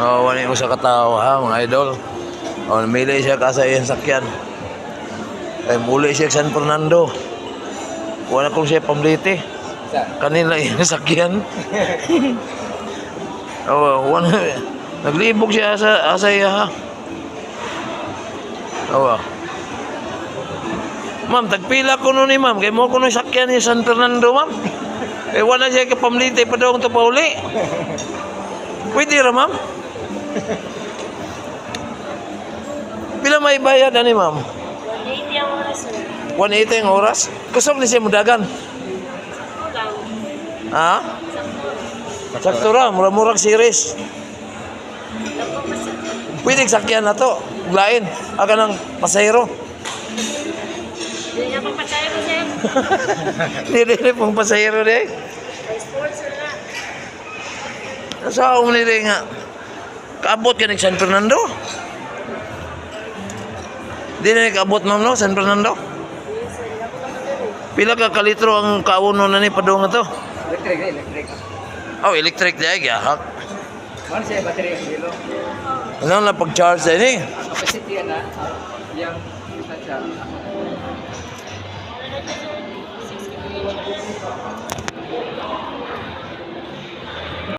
Oh, wala yung sa katao ha, mga idol. Oh, namili siya kasi yung sakyan. Ay, muli siya sa San Fernando. Wala kong siya pamliti. Kanina yung sakyan. Oh, wala. Naglibog siya sa asay ha. Oh. Ma'am, tagpila ko nun ni ma'am. Kaya mo ko nung sakyan ni San Fernando, ma'am. Eh, wala siya kapamliti pa daw ang tapauli. Pwede ra, ma'am? Pila may bayad ani, ma'am? 180 ang oras. 180 ang oras? Kusog ni siya mudagan. Ha? Sakto ra, murag-murag series. Pwede sakyan na to. Lain, aga ng pasahero. Hindi niya pang pasahero, sir. Hindi pong pasahero de. May sponsor na. Nasa ako nila nga. Kaabot ka ng San Fernando? Di na nag-abot, ma'am, no? San Fernando? Pila ka kalitro ang kauno na ni padung na to? Electric. Oh, electric di ay gahak. Mana siya battery ang kilo? Ano na pag-charge na ni? Capacity na yang kita charge.